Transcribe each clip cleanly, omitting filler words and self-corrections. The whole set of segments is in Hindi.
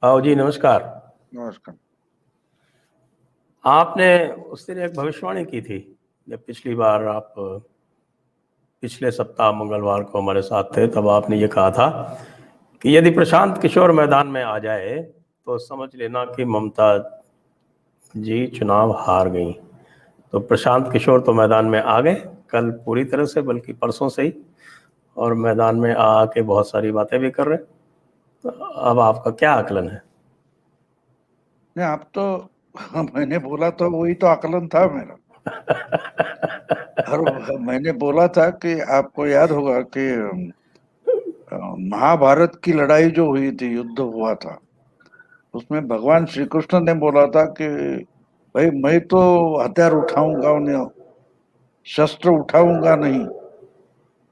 आओ जी, नमस्कार। नमस्कार। आपने उस दिन एक भविष्यवाणी की थी जब पिछली बार आप पिछले सप्ताह मंगलवार को हमारे साथ थे, तब आपने ये कहा था कि यदि प्रशांत किशोर मैदान में आ जाए तो समझ लेना कि ममता जी चुनाव हार गई। तो प्रशांत किशोर तो मैदान में आ गए कल पूरी तरह से, बल्कि परसों से ही, और मैदान में आके बहुत सारी बातें भी कर रहे हैं। तो अब आपका क्या आकलन है? नहीं, आप तो मैंने बोला तो वही तो आकलन था मेरा। और मैंने बोला था कि आपको याद होगा कि महाभारत की लड़ाई जो हुई थी, युद्ध हुआ था, उसमें भगवान श्री कृष्ण ने बोला था कि भाई मैं तो हथियार उठाऊंगा नहीं, शस्त्र उठाऊंगा नहीं,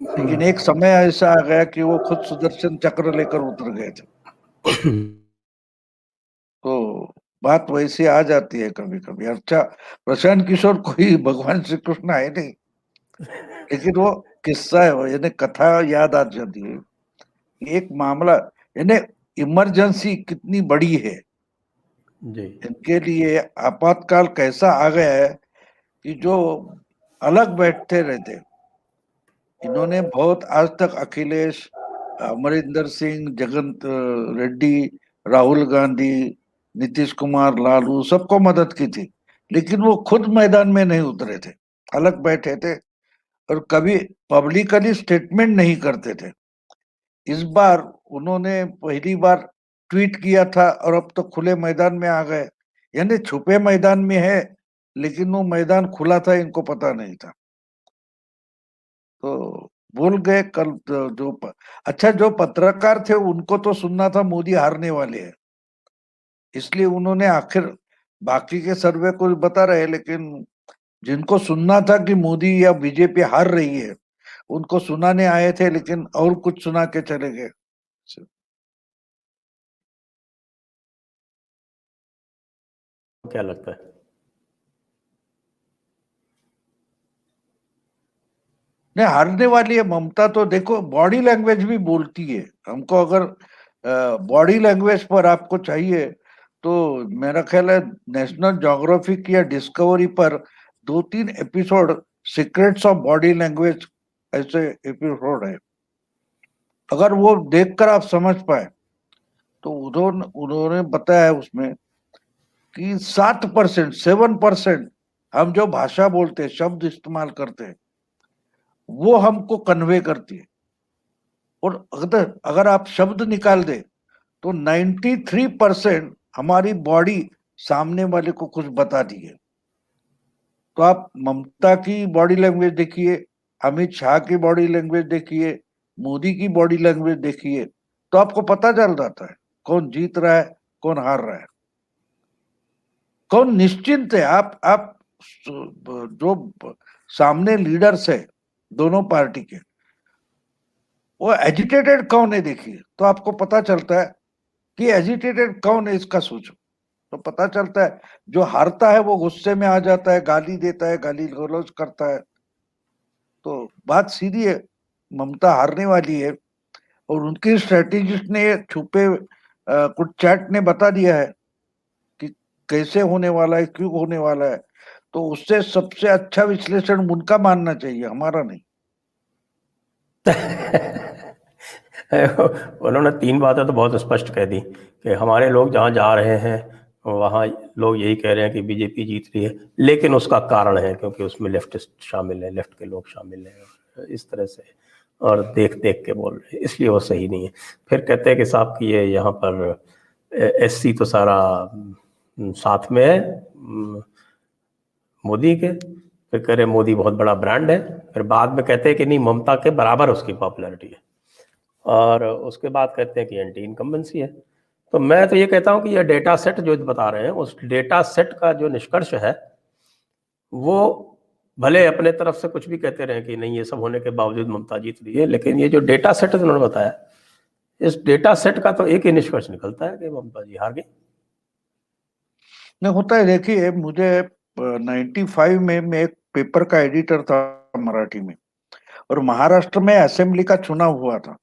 लेकिन एक समय ऐसा आ गया कि वो खुद सुदर्शन चक्र लेकर उतर गए थे। तो बात वैसी आ जाती है कभी कभी। अच्छा, प्रशांत किशोर कोई भगवान श्री कृष्ण है नहीं, लेकिन वो किस्सा है, वो यानी कथा याद आ जाती है। एक मामला, यानी इमरजेंसी कितनी बड़ी है, जी इनके लिए आपातकाल कैसा आ गया है कि जो अलग बैठते रहते, इन्होंने बहुत आज तक अखिलेश, अमरिंदर सिंह, जगन रेड्डी, राहुल गांधी, नीतीश कुमार, लालू सबको मदद की थी, लेकिन वो खुद मैदान में नहीं उतरे थे, अलग बैठे थे और कभी पब्लिकली स्टेटमेंट नहीं करते थे। इस बार उन्होंने पहली बार ट्वीट किया था और अब तो खुले मैदान में आ गए, यानी छुपे मैदान में है, लेकिन वो मैदान खुला था, इनको पता नहीं था। तो भूल गए कल अच्छा, जो पत्रकार थे उनको तो सुनना था मोदी हारने वाले हैं, इसलिए उन्होंने आखिर बाकी के सर्वे को बता रहे, लेकिन जिनको सुनना था कि मोदी या बीजेपी हार रही है, उनको सुनाने आए थे, लेकिन और कुछ सुना के चले गए। क्या लगता है? नहीं, हारने वाली है ममता। तो देखो, बॉडी लैंग्वेज भी बोलती है हमको। अगर बॉडी लैंग्वेज पर आपको चाहिए तो मेरा ख्याल है नेशनल ज्योग्राफिक या डिस्कवरी पर 2-3 episode secrets of body language ऐसे एपिसोड है, अगर वो देखकर आप समझ पाए तो उन्होंने उन्होंने बताया उसमें कि 7%, 7% हम जो भाषा बोलते हैं, शब्द इस्तेमाल करते हैं, वो हमको कन्वे करती है। और अगर आप शब्द निकाल दे तो 93% हमारी बॉडी सामने वाले को कुछ बता दी है। तो आप ममता की बॉडी लैंग्वेज देखिए, अमित शाह की बॉडी लैंग्वेज देखिए, मोदी की बॉडी लैंग्वेज देखिए, तो आपको पता चल जाता है कौन जीत रहा है, कौन हार रहा है, कौन निश्चिंत है। आप जो सामने लीडर्स है दोनों पार्टी के, वो एजिटेटेड कौन है देखिए, तो आपको पता चलता है कि एजिटेटेड कौन है, इसका सोचो तो पता चलता है। जो हारता है वो गुस्से में आ जाता है, गाली देता है, गाली गलौज करता है। तो बात सीधी है, ममता हारने वाली है, और उनकी स्ट्रेटेजिस्ट ने छुपे कुछ चैट ने बता दिया है कि कैसे होने वाला है, क्यों होने वाला है। तो उससे सबसे अच्छा विश्लेषण उनका मानना चाहिए, हमारा नहीं। उन्होंने 3 बातें तो बहुत स्पष्ट कह दी कि हमारे लोग जहाँ जा रहे हैं वहाँ लोग यही कह रहे हैं कि बीजेपी जीत रही है, लेकिन उसका कारण है क्योंकि उसमें लेफ्टिस्ट शामिल है, लेफ्ट के लोग शामिल हैं, इस तरह से, और देख देख के बोल रहे हैं, इसलिए वो सही नहीं है। फिर कहते हैं कि साहब कि ये यहाँ पर एससी तो सारा साथ में है मोदी के। फिर कह रहे मोदी बहुत बड़ा ब्रांड है। फिर बाद में कहते हैं कि नहीं, ममता के बराबर उसकी पॉपुलैरिटी है। और उसके बाद कहते हैं कि एंटी इनकम्बेंसी है। तो मैं तो ये कहता हूँ कि ये डेटा सेट जो बता रहे हैं, उस डेटा सेट का जो निष्कर्ष है, वो भले अपने तरफ से कुछ भी कहते रहे कि नहीं ये सब होने के बावजूद ममता जीत रही है, लेकिन ये जो डेटा सेट उन्होंने बताया, इस डेटा सेट का तो एक ही निष्कर्ष निकलता है कि ममता जी हार गई। नहीं, होता है। देखिए, मुझे 95 में मैं एक पेपर का एडिटर था मराठी में, और महाराष्ट्र में असेंबली का चुनाव हुआ था।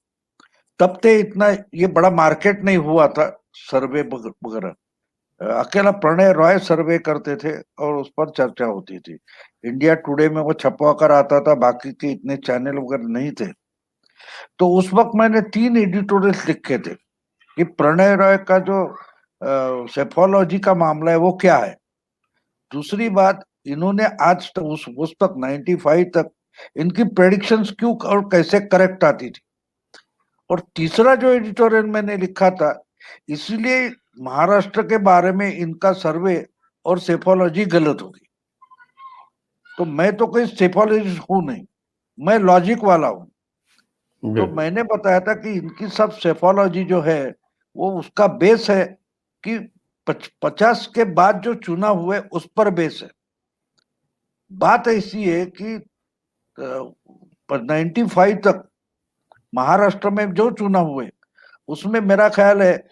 तब ते इतना ये बड़ा मार्केट नहीं हुआ था, सर्वे वगैरह, अकेला प्रणय रॉय सर्वे करते थे और उस पर चर्चा होती थी। इंडिया टुडे में वो छपवा कर आता था, बाकी के इतने चैनल वगैरह नहीं थे। तो उस वक्त मैंने 3 एडिटोरियल लिखे थे कि प्रणय रॉय का जो सेफोलॉजी का मामला है वो क्या है। दूसरी बात, इन्होंने आज तक उस तक 95 तक इनकी प्रेडिक्शंस क्यों और कैसे करेक्ट आती थी। और तीसरा जो एडिटोरियल मैंने लिखा था, इसलिए महाराष्ट्र के बारे में इनका सर्वे और सेफोलॉजी गलत होगी। तो मैं तो कोई सेफोलॉजिस्ट हूं नहीं, मैं लॉजिक वाला हूं। तो मैंने बताया था कि इनकी सब सेफोलॉजी जो है वो उसका बेस है कि 50 के बाद जो चुनाव हुए उस पर बेस है। बात ऐसी है कि 95 तक महाराष्ट्र में जो चुनाव हुए उसमें मेरा ख्याल है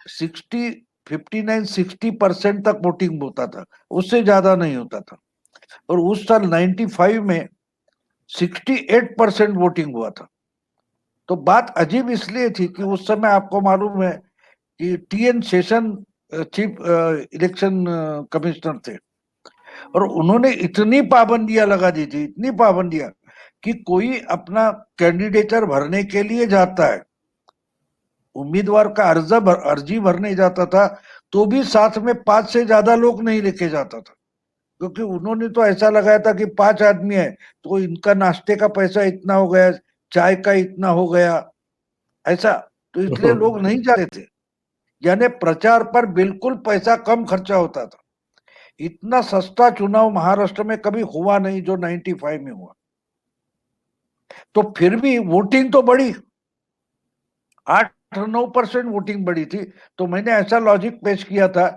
59-60% तक वोटिंग होता था, उससे ज्यादा नहीं होता था। और उस साल 95 में 68% वोटिंग हुआ था। तो बात अजीब इसलिए थी कि उस समय आपको मालूम है कि TN Seshan chief election commissioner थे और उन्होंने इतनी पाबंदियां लगा दी थी, इतनी पाबंदियां कि कोई अपना कैंडिडेचर भरने के लिए जाता है, उम्मीदवार का अर्जी भरने जाता था, तो भी साथ में 5 से ज्यादा लोग नहीं लेके जाता था। क्योंकि उन्होंने तो ऐसा लगाया था कि 5 आदमी है तो इनका नाश्ते का पैसा इतना हो गया, चाय का इतना हो गया, ऐसा। तो इसलिए लोग नहीं जाते थे। यानी प्रचार पर बिल्कुल पैसा कम खर्चा होता था। इतना सस्ता चुनाव महाराष्ट्र में कभी हुआ नहीं जो 95 में हुआ। तो फिर भी वोटिंग तो बढ़ी, 8-9% वोटिंग बढ़ी थी। तो मैंने ऐसा लॉजिक पेश किया था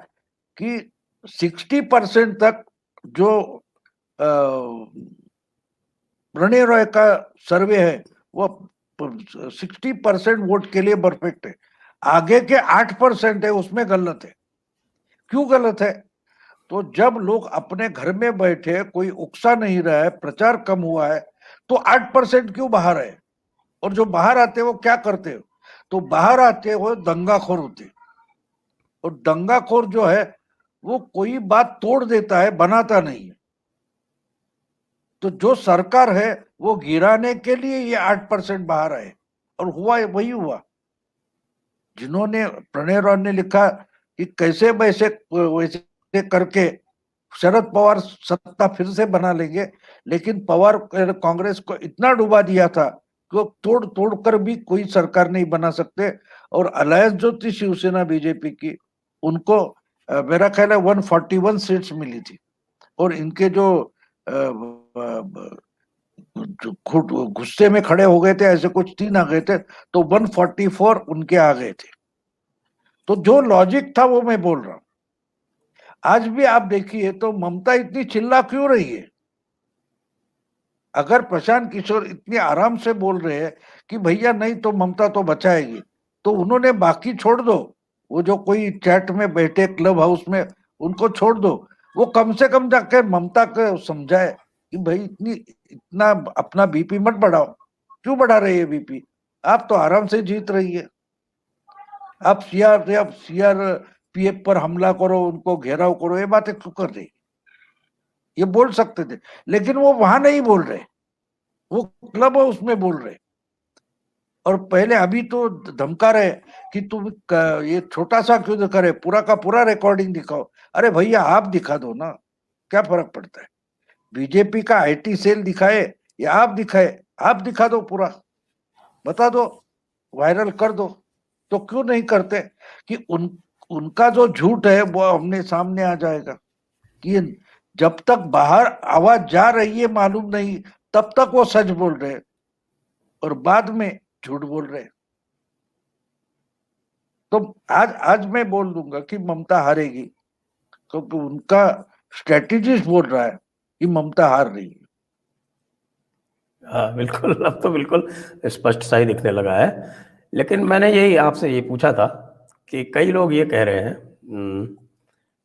कि 60% तक जो प्रणय रॉय का सर्वे है वो 60% वोट के लिए परफेक्ट है, आगे के 8% है उसमें गलत है। क्यों गलत है? तो जब लोग अपने घर में बैठे, कोई उकसा नहीं रहा है, प्रचार कम हुआ है, तो 8% क्यों बाहर है? और जो बाहर आते हैं वो क्या करते हो? तो बाहर आते हो दंगाखोर होते, और दंगाखोर जो है वो कोई बात तोड़ देता है, बनाता नहीं है। तो जो सरकार है वो गिराने के लिए ये 8% बाहर आए, और हुआ वही हुआ। जिन्होंने प्रणय रॉय ने लिखा कि कैसे वैसे करके शरद पवार सत्ता फिर से बना लेंगे, लेकिन पवार कांग्रेस को इतना डुबा दिया था कि तोड़ तोड़ कर भी कोई सरकार नहीं बना सकते। और अलायंस जो थी शिवसेना बीजेपी की, उनको मेरा ख्याल है 141 सीट्स मिली थी, और इनके जो गुस्से में खड़े हो गए थे, ऐसे कुछ 3 आ गए थे, तो 144 उनके आ गए थे। तो जो लॉजिक था वो मैं बोल रहा हूं। आज भी आप देखिए तो ममता इतनी चिल्ला क्यों रही है? अगर प्रशांत किशोर इतनी आराम से बोल रहे हैं कि भैया नहीं तो ममता तो बचाएगी, तो उन्होंने बाकी छोड़ दो, वो जो कोई चैट में बैठे क्लब हाउस में, उनको छोड़ दो। वो कम से कम जाकर ममता को समझाए कि भाई इतना अपना बीपी मत बढ़ाओ। क्यों बढ़ा रही है बीपी? आप तो आराम से जीत रही है। आप CRPF पर हमला करो, उनको घेराव करो, ये बातें क्यों कर रही? ये बोल सकते थे, लेकिन वो वहां नहीं बोल रहे, वो क्लब हाउस में बोल रहे। और पहले अभी तो धमका रहे कि तुम ये छोटा सा क्यों दिखा रहे, पूरा का पूरा रिकॉर्डिंग दिखाओ। अरे भैया आप दिखा दो ना, क्या फर्क पड़ता है? बीजेपी का IT सेल दिखाए या आप दिखाए, आप दिखा दो, पूरा बता दो, वायरल कर दो। तो क्यों नहीं करते कि उनका जो झूठ है वो हमने सामने आ जाएगा कि जब तक बाहर आवाज जा रही है मालूम नहीं, तब तक वो सच बोल रहे हैं और बाद में झूठ बोल रहे हैं। तो आज मैं बोल दूंगा कि ममता हारेगी, क्योंकि उनका स्ट्रेटेजिस्ट बोल रहा है कि ममता हार रही है। हाँ बिल्कुल, अब तो बिल्कुल स्पष्ट सा ही दिखने लगा है। लेकिन मैंने यही आपसे ये पूछा था कि कई लोग ये कह रहे हैं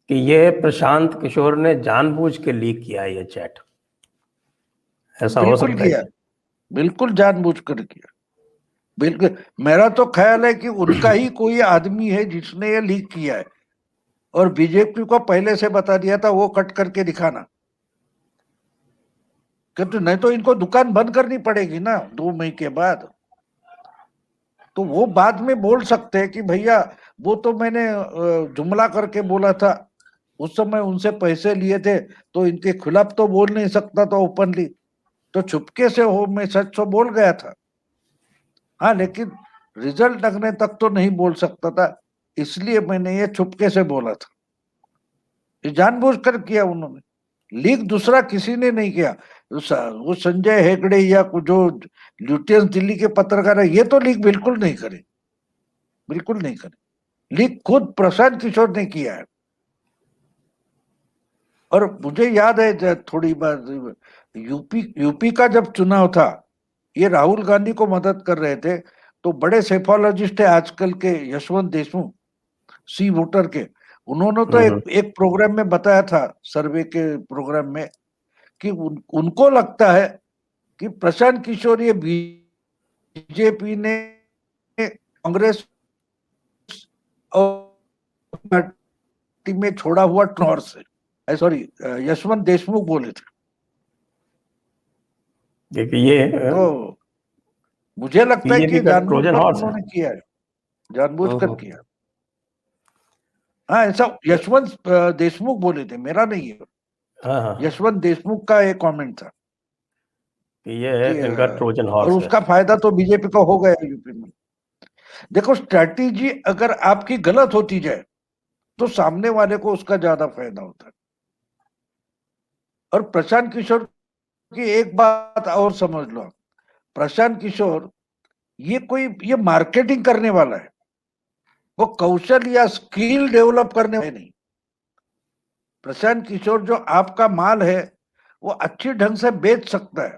कि ये प्रशांत किशोर ने जानबूझ के लीक किया है ये चैट, ऐसा हो बिल्कुल सकता किया, है? बिल्कुल जानबूझकर किया। बिल्कुल, मेरा तो ख्याल है कि उनका ही कोई आदमी है जिसने ये लीक किया है और बीजेपी को पहले से बता दिया था वो कट करके दिखाना, क्योंकि नहीं तो इनको दुकान बंद करनी पड़ेगी ना 2 मई के बाद। तो वो बाद में बोल सकते हैं कि भैया वो तो मैंने जुमला करके बोला था, उस समय उनसे पैसे लिए थे, तो इनके खिलाफ तो बोल नहीं सकता था ओपनली, तो चुपके से हो मैं सच तो बोल गया था। हाँ, लेकिन रिजल्ट लगने तक तो नहीं बोल सकता था, इसलिए मैंने ये चुपके से बोला था। ये जानबूझकर किया उन्होंने, लीक दूसरा किसी ने नहीं किया। वो संजय हेगड़े या जो ल्यूटियंस दिल्ली के पत्रकार है, ये तो लीक बिल्कुल नहीं करे, बिल्कुल नहीं करे। लीक खुद प्रशांत किशोर ने किया है। और मुझे याद है थोड़ी बार यूपी का जब चुनाव था, ये राहुल गांधी को मदद कर रहे थे, तो बड़े सेफोलॉजिस्ट है आजकल के यशवंत देशमुख, सी वोटर के, उन्होंने तो एक प्रोग्राम में बताया था, सर्वे के प्रोग्राम में, कि उनको लगता है कि प्रशांत किशोर ये बीजेपी ने कांग्रेस और पार्टी में छोड़ा हुआ ट्रॉर से, सॉरी यशवंत देशमुख बोले थे। देखिए ये तो मुझे लगता है कि बीजेपी का ट्रोजन जानबूझकर हॉर्स है। उन्होंने किया है, जानबूझकर किया। हाँ, ऐसा यशवंत देशमुख बोले थे, मेरा नहीं है, हाँ हाँ, यशवंत देशमुख का एक कमेंट था कि ये है कि इनका ट्रोजन और हॉर्स है। उसका फायदा तो बीजेपी को हो गया यूपी में। देखो, स्ट्रैटेजी अगर आपकी गलत होती जाए तो सामने वाले को उसका ज्यादा फायदा होता है। और प्रशांत किशोर की एक बात और समझ लो, प्रशांत किशोर ये मार्केटिंग करने वाला है, वो कौशल या स्किल डेवलप करने वाला नहीं। प्रशांत किशोर जो आपका माल है वो अच्छी ढंग से बेच सकता है,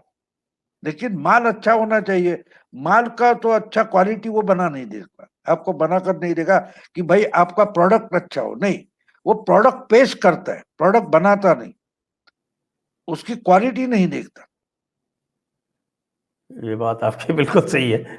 लेकिन माल अच्छा होना चाहिए। माल का तो अच्छा क्वालिटी वो बना नहीं देगा, आपको बनाकर नहीं देगा कि भाई आपका प्रोडक्ट अच्छा हो, नहीं, वो प्रोडक्ट पेश करता है, प्रोडक्ट बनाता नहीं, उसकी क्वालिटी नहीं देखता। ये बात आपकी बिल्कुल सही है।